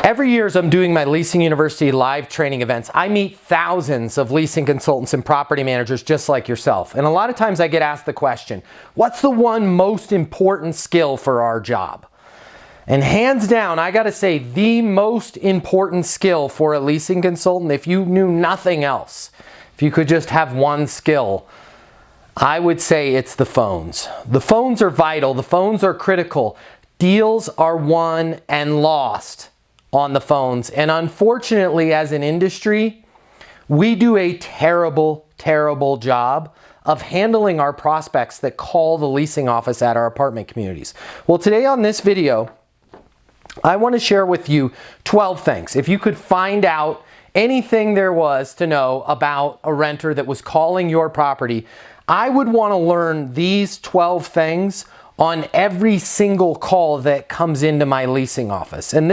Every year as I'm doing my Leasing University live training events, I meet thousands of leasing consultants and property managers just like yourself. And a lot of times I get asked the question, what's the one most important skill for our job? And hands down, I gotta say the most important skill for a leasing consultant, if you knew nothing else, if you could just have one skill, I would say it's the phones. The phones are vital, the phones are critical. Deals are won and lost on the phones. And unfortunately, as an industry, we do a terrible, terrible job of handling our prospects that call the leasing office at our apartment communities. Well, today on this video, I want to share with you 12 things. If you could find out anything there was to know about a renter that was calling your property, I would want to learn these 12 things on every single call that comes into my leasing office. And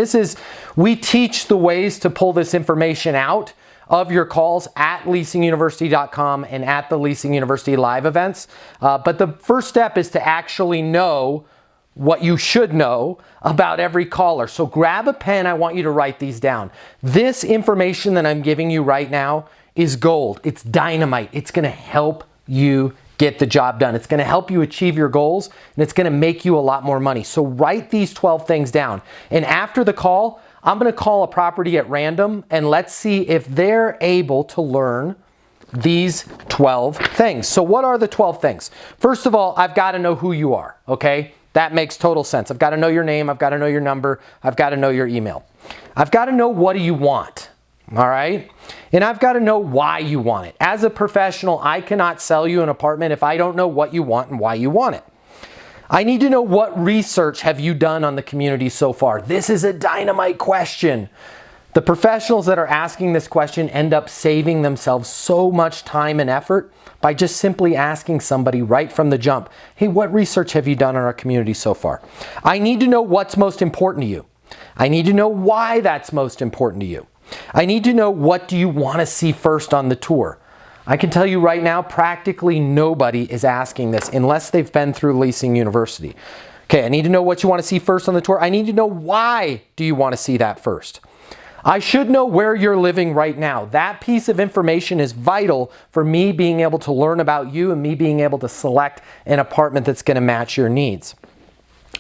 we teach the ways to pull this information out of your calls at leasinguniversity.com and at the Leasing University live events. But the first step is to actually know what you should know about every caller. So grab a pen, I want you to write these down. This information that I'm giving you right now is gold. It's dynamite. It's gonna help you get the job done. It's gonna help you achieve your goals, and it's gonna make you a lot more money. So write these 12 things down. And after the call, I'm gonna call a property at random, and let's see if they're able to learn these 12 things. So what are the 12 things? First of all, I've gotta know who you are, okay? That makes total sense. I've gotta know your name, I've gotta know your number, I've gotta know your email. I've gotta know what do you want. All right? And I've got to know why you want it. As a professional, I cannot sell you an apartment if I don't know what you want and why you want it. I need to know what research have you done on the community so far. This is a dynamite question. The professionals that are asking this question end up saving themselves so much time and effort by just simply asking somebody right from the jump, hey, what research have you done on our community so far? I need to know what's most important to you. I need to know why that's most important to you. I need to know what do you want to see first on the tour. I can tell you right now, practically nobody is asking this unless they've been through Leasing University. Okay, I need to know what you want to see first on the tour. I need to know why do you want to see that first. I should know where you're living right now. That piece of information is vital for me being able to learn about you and me being able to select an apartment that's going to match your needs.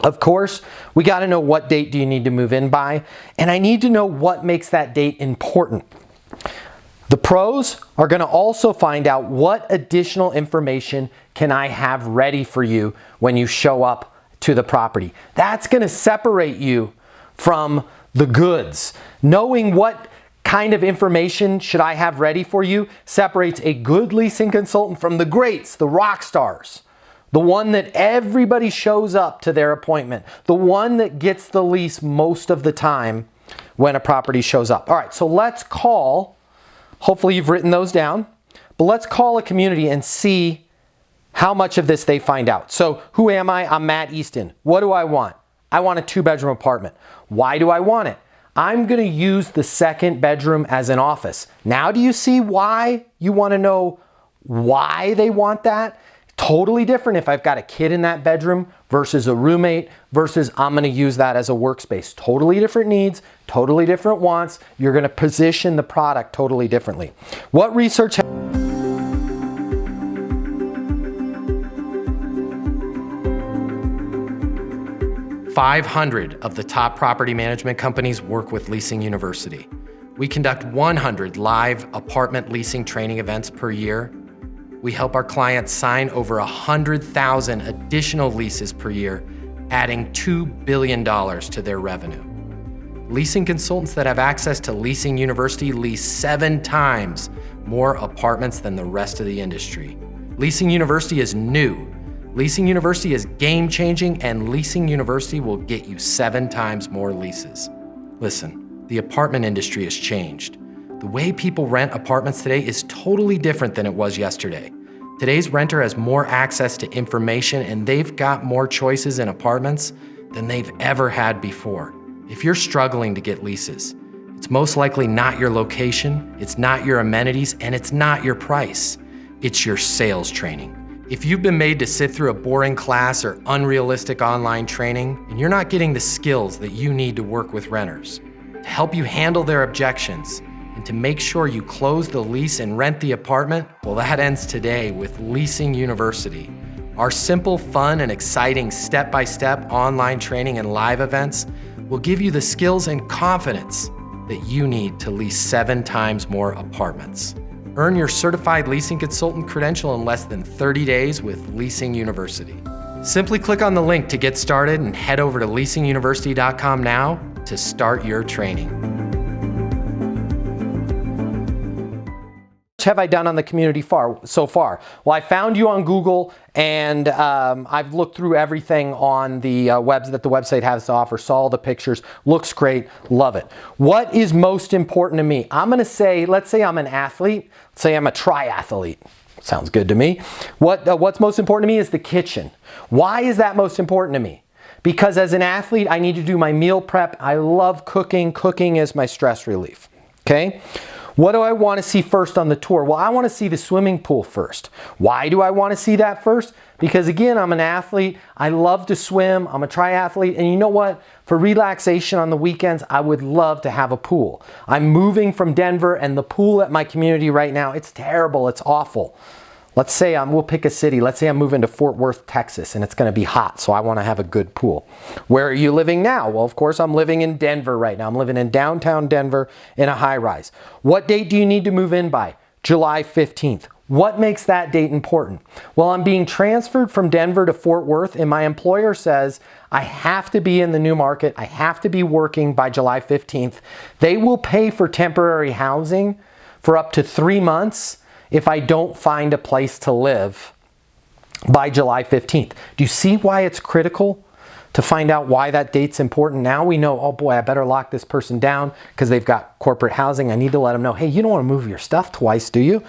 Of course, we got to know what date do you need to move in by, and I need to know what makes that date important. The pros are going to also find out what additional information can I have ready for you when you show up to the property. That's going to separate you from the goods. Knowing what kind of information should I have ready for you separates a good leasing consultant from the greats, the rock stars. The one that everybody shows up to their appointment. The one that gets the lease most of the time when a property shows up. All right, so let's call, hopefully you've written those down, but let's call a community and see how much of this they find out. So who am I? I'm Matt Easton. What do I want? I want a 2-bedroom apartment. Why do I want it? I'm gonna use the 2nd bedroom as an office. Now do you see why you wanna know why they want that? Totally different if I've got a kid in that bedroom versus a roommate versus I'm going to use that as a workspace. Totally different needs, totally different wants. You're going to position the product totally differently. What research? 500 of the top property management companies work with Leasing University. We conduct 100 live apartment leasing training events per year. We help our clients sign over 100,000 additional leases per year, adding $2 billion to their revenue. Leasing consultants that have access to Leasing University lease 7 times more apartments than the rest of the industry. Leasing University is new. Leasing University is game-changing, and Leasing University will get you 7 times more leases. Listen, the apartment industry has changed. The way people rent apartments today is totally different than it was yesterday. Today's renter has more access to information, and they've got more choices in apartments than they've ever had before. If you're struggling to get leases, it's most likely not your location, it's not your amenities, and it's not your price. It's your sales training. If you've been made to sit through a boring class or unrealistic online training, and you're not getting the skills that you need to work with renters, to help you handle their objections, and to make sure you close the lease and rent the apartment, well, that ends today with Leasing University. Our simple, fun, and exciting step-by-step online training and live events will give you the skills and confidence that you need to lease 7 times more apartments. Earn your Certified Leasing Consultant Credential in less than 30 days with Leasing University. Simply click on the link to get started and head over to leasinguniversity.com now to start your training. What have I done on the community so far? Well, I found you on Google, and I've looked through everything on the that the website has to offer, saw all the pictures, looks great, love it. What is most important to me? I'm gonna say, let's say I'm an athlete, let's say I'm a triathlete. Sounds good to me. What's most important to me is the kitchen. Why is that most important to me? Because as an athlete, I need to do my meal prep. I love cooking. Cooking is my stress relief, okay? What do I want to see first on the tour? Well, I want to see the swimming pool first. Why do I want to see that first? Because again, I'm an athlete. I love to swim. I'm a triathlete. And you know what? For relaxation on the weekends, I would love to have a pool. I'm moving from Denver, and the pool at my community right now, it's terrible. It's awful. Let's say we'll pick a city. Let's say I'm moving to Fort Worth, Texas, and it's going to be hot, so I want to have a good pool. Where are you living now? Well, of course, I'm living in Denver right now. I'm living in downtown Denver in a high-rise. What date do you need to move in by? July 15th. What makes that date important? Well, I'm being transferred from Denver to Fort Worth, and my employer says I have to be in the new market. I have to be working by July 15th. They will pay for temporary housing for up to 3 months if I don't find a place to live by July 15th. Do you see why it's critical to find out why that date's important? Now we know, oh boy, I better lock this person down because they've got corporate housing. I need to let them know, hey, you don't want to move your stuff twice, do you?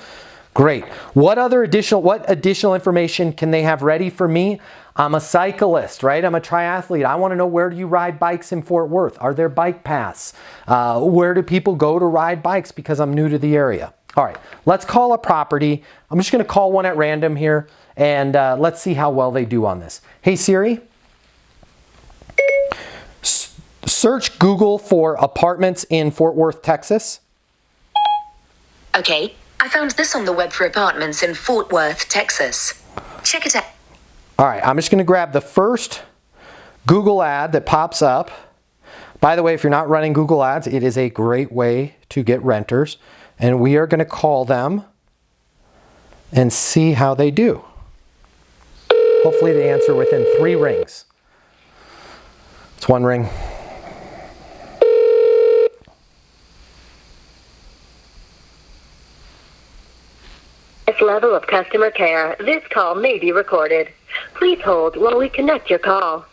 Great. What additional information can they have ready for me? I'm a cyclist, right? I'm a triathlete. I want to know, where do you ride bikes in Fort Worth? Are there bike paths? Where do people go to ride bikes, because I'm new to the area? All right, let's call a property. I'm just going to call one at random here, and let's see how well they do on this. Hey Siri, search Google for apartments in Fort Worth, Texas. Okay, I found this on the web for apartments in Fort Worth, Texas. Check it out. All right, I'm just going to grab the first Google ad that pops up. By the way, if you're not running Google Ads, it is a great way to get renters. And we are going to call them and see how they do. Hopefully they answer within 3 rings. It's 1 ring. This level of customer care, this call may be recorded. Please hold while we connect your call.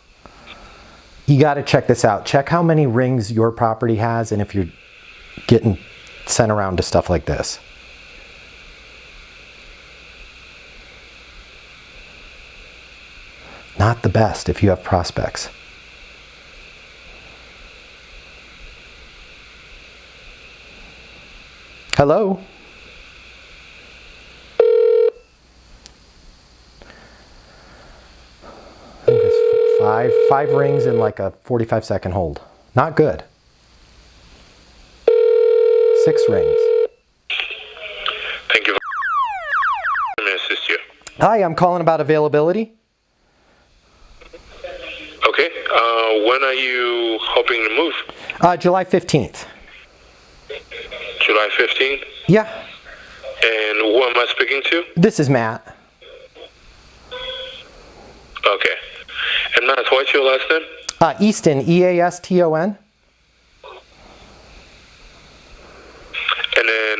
You got to check this out. Check how many rings your property has, and if you're getting sent around to stuff like this. Not the best if you have prospects. Hello? I think it's five rings in like a 45-second hold. Not good. 6 rings. Thank you. May I assist you? Hi, I'm calling about availability. Okay. When are you hoping to move? July 15th. July 15th? Yeah. And who am I speaking to? This is Matt. Okay. And Matt, what's your last name? Easton, E-A-S-T-O-N. And then,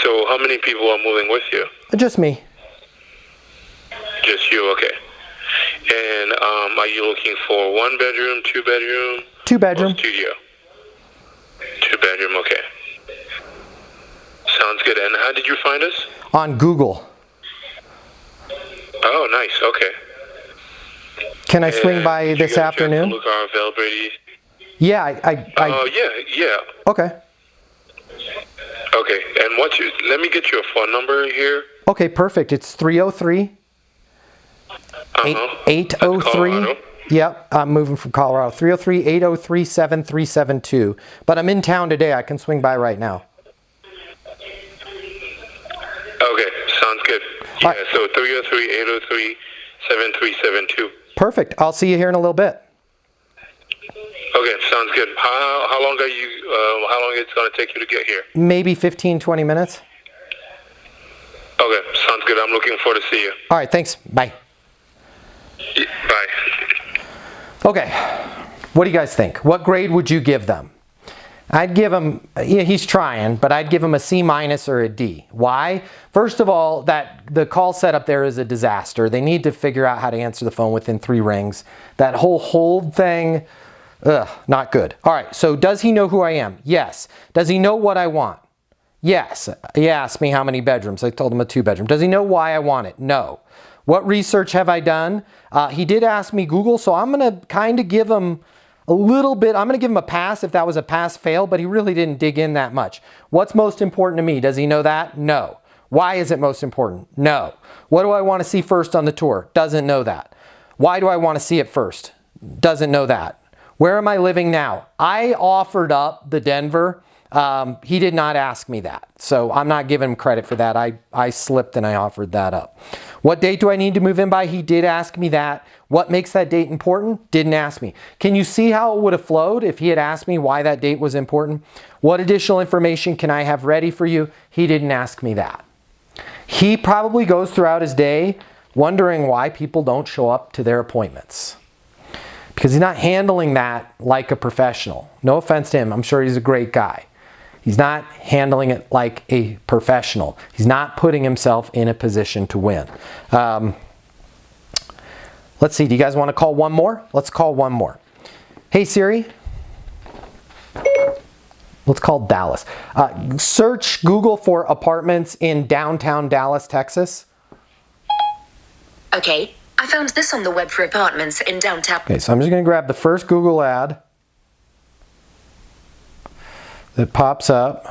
so how many people are moving with you? Just me. Just you, okay. And are you looking for 1 bedroom, 2 bedroom? 2 bedroom. Or studio? 2 bedroom, okay. Sounds good. And how did you find us? On Google. Oh, nice, okay. Can I swing by Did you this get a chance to afternoon? Look at our availability. Yeah, Yeah. Okay. Okay, and let me get you a phone number here. Okay, perfect. It's 303 Uh-huh. 803 Yep, I'm moving from Colorado. 303-803-7372. But I'm in town today. I can swing by right now. Okay, sounds good. All Yeah, right. so 303-803-7372. Perfect. I'll see you here in a little bit. Okay, sounds good. How long are you? How long it's going to take you to get here? Maybe 15, 20 minutes. Okay, sounds good. I'm looking forward to see you. All right, thanks. Bye. Bye. Okay, what do you guys think? What grade would you give them? I'd give him, yeah, he's trying, but I'd give him a C- or a D. Why? First of all, the call setup there is a disaster. They need to figure out how to answer the phone within 3 rings. That whole hold thing, not good. All right, so does he know who I am? Yes. Does he know what I want? Yes. He asked me how many bedrooms. I told him a 2-bedroom. Does he know why I want it? No. What research have I done? He did ask me Google, so I'm going to kind of give him a little bit. I'm going to give him a pass if that was a pass-fail, but he really didn't dig in that much. What's most important to me? Does he know that? No. Why is it most important? No. What do I want to see first on the tour? Doesn't know that. Why do I want to see it first? Doesn't know that. Where am I living now? I offered up the Denver. He did not ask me that, so I'm not giving him credit for that. I slipped and I offered that up. What date do I need to move in by? He did ask me that. What makes that date important? Didn't ask me. Can you see how it would have flowed if he had asked me why that date was important? What additional information can I have ready for you? He didn't ask me that. He probably goes throughout his day wondering why people don't show up to their appointments, because he's not handling that like a professional. No offense to him. I'm sure he's a great guy. He's not handling it like a professional. He's not putting himself in a position to win. Let's see, do you guys want to call one more? Let's call one more. Hey Siri. Let's call Dallas. Search Google for apartments in downtown Dallas, Texas. Okay, I found this on the web for apartments in downtown. Okay, so I'm just going to grab the first Google ad that pops up.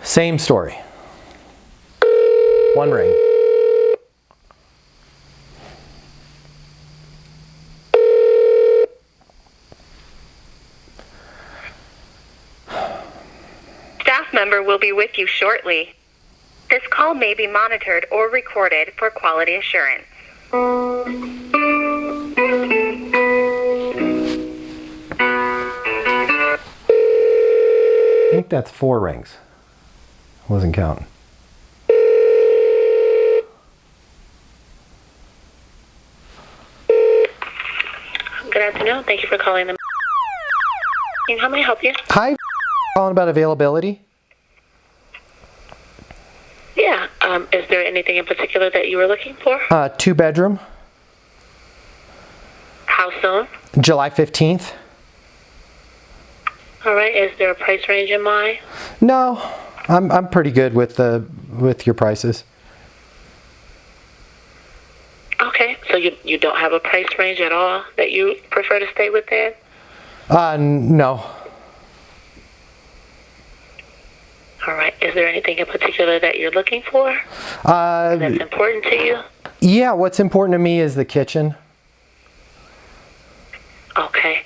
Same story. One ring. Staff member will be with you shortly. This call may be monitored or recorded for quality assurance. I think that's 4 rings. I wasn't counting. Good afternoon. Thank you for calling them. How may I help you? Hi, calling about availability. Yeah. Is there anything in particular that you were looking for? 2-bedroom, How soon? July 15th. All right. Is there a price range in mind? No, I'm pretty good with your prices. Okay. So you don't have a price range at all that you prefer to stay within? No. All right. Is there anything in particular that you're looking for that's important to you? Yeah, what's important to me is the kitchen. Okay.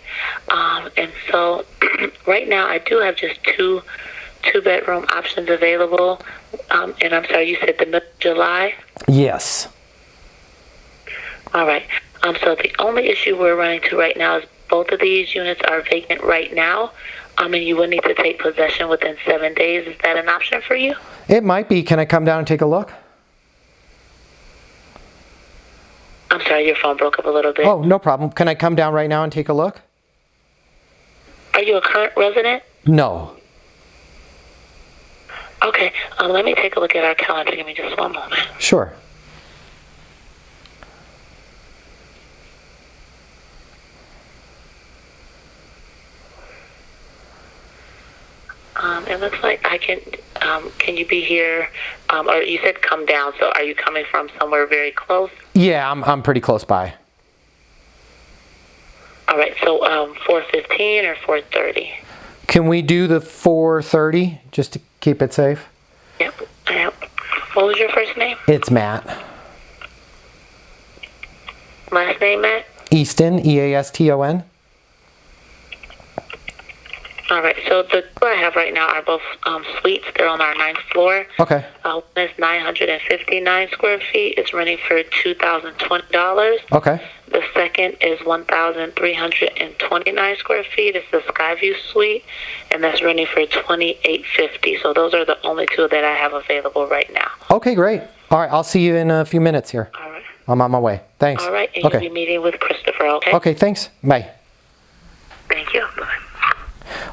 And so right now I do have just two-bedroom options available. And I'm sorry, you said the middle of July? Yes. All right. So the only issue we're running to right now is both of these units are vacant right now. And you will need to take possession within 7 days. Is that an option for you? It might be. Can I come down and take a look? I'm sorry, your phone broke up a little bit. Oh, no problem. Can I come down right now and take a look? Are you a current resident? No. Okay. Let me take a look at our calendar. Give me just one moment. Sure. It looks like I can you be here, or you said come down, so are you coming from somewhere very close? Yeah, I'm pretty close by. All right, so 4:15 or 4:30? Can we do the 4:30 just to keep it safe? Yep. What was your first name? It's Matt. Last name, Matt? Easton, E-A-S-T-O-N. All right, so the two I have right now are both suites. They're on our 9th floor. Okay. One is 959 square feet. It's running for $2,020. Okay. The second is 1,329 square feet. It's the Skyview suite, and that's running for $2,850. So those are the only two that I have available right now. Okay, great. All right, I'll see you in a few minutes here. All right. I'm on my way. Thanks. All right, and Okay. you'll be meeting with Christopher, okay? Okay, thanks. Bye. Thank you. Bye.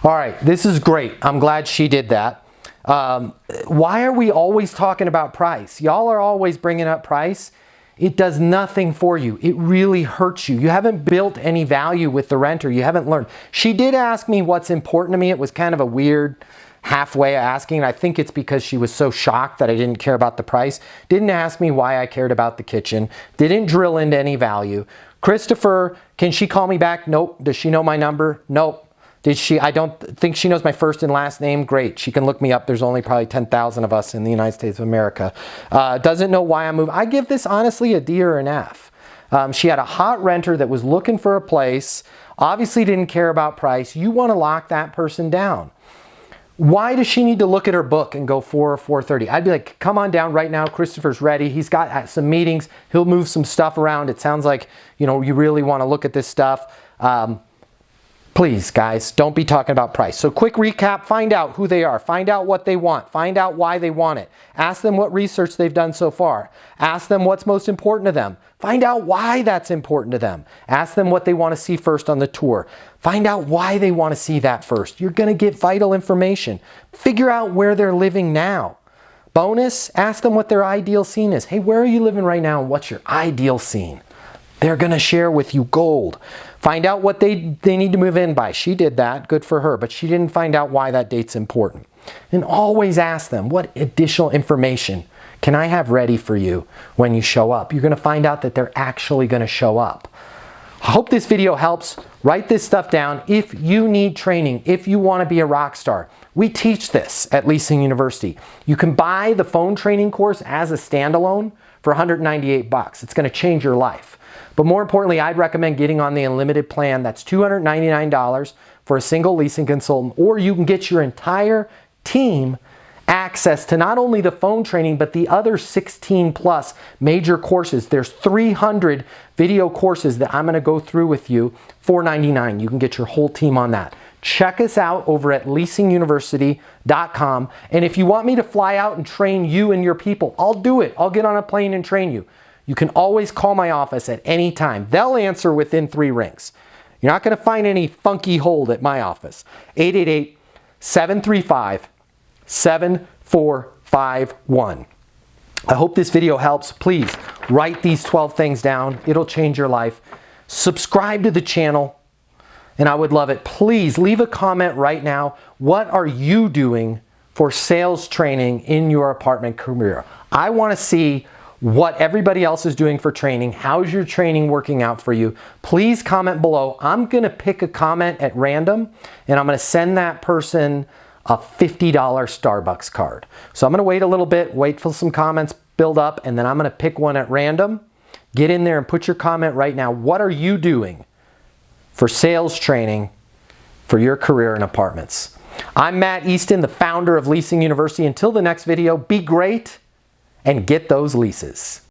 All right, this is great. I'm glad she did that. Why are we always talking about price? Y'all are always bringing up price. It does nothing for you. It really hurts you. You haven't built any value with the renter. You haven't learned. She did ask me what's important to me. It was kind of a weird halfway asking. I think it's because she was so shocked that I didn't care about the price. Didn't ask me why I cared about the kitchen. Didn't drill into any value. Christopher, can she call me back? Nope. Does she know my number? Nope. Did she? I don't think she knows my first and last name. Great. She can look me up. There's only probably 10,000 of us in the United States of America. Doesn't know why I'm moving. I give this honestly a D or an F. She had a hot renter that was looking for a place, obviously didn't care about price. You want to lock that person down. Why does she need to look at her book and go 4 or 4:30? I'd be like, come on down right now. Christopher's ready. He's got some meetings. He'll move some stuff around. It sounds like, you know, you really want to look at this stuff. Please, guys, don't be talking about price. So quick recap, find out who they are. Find out what they want. Find out why they want it. Ask them what research they've done so far. Ask them what's most important to them. Find out why that's important to them. Ask them what they want to see first on the tour. Find out why they want to see that first. You're going to get vital information. Figure out where they're living now. Bonus, ask them what their ideal scene is. Hey, where are you living right now and what's your ideal scene? They're going to share with you gold. Find out what they need to move in by. She did that. Good for her. But she didn't find out why that date's important. And always ask them, what additional information can I have ready for you when you show up? You're going to find out that they're actually going to show up. I hope this video helps. Write this stuff down. If you need training, if you want to be a rock star, we teach this at Leasing University. You can buy the phone training course as a standalone for $198. It's going to change your life. But more importantly, I'd recommend getting on the unlimited plan. That's $299 for a single leasing consultant, or you can get your entire team access to not only the phone training, but the other 16 plus major courses. There's 300 video courses that I'm going to go through with you for $499. You can get your whole team on that. Check us out over at leasinguniversity.com. And if you want me to fly out and train you and your people, I'll do it. I'll get on a plane and train you. You can always call my office at any time. They'll answer within 3 rings. You're not going to find any funky hold at my office. 888-735-7451. I hope this video helps. Please write these 12 things down. It'll change your life. Subscribe to the channel, and I would love it. Please leave a comment right now. What are you doing for sales training in your apartment career? I want to see what everybody else is doing for training. How's your training working out for you? Please comment below. I'm going to pick a comment at random, and I'm going to send that person a $50 Starbucks card. So I'm going to wait a little bit, wait for some comments build up, and then I'm going to pick one at random. Get in there and put your comment right now. What are you doing for sales training for your career in apartments? I'm Matt Easton, the founder of Leasing University. Until the next video, be great and get those leases.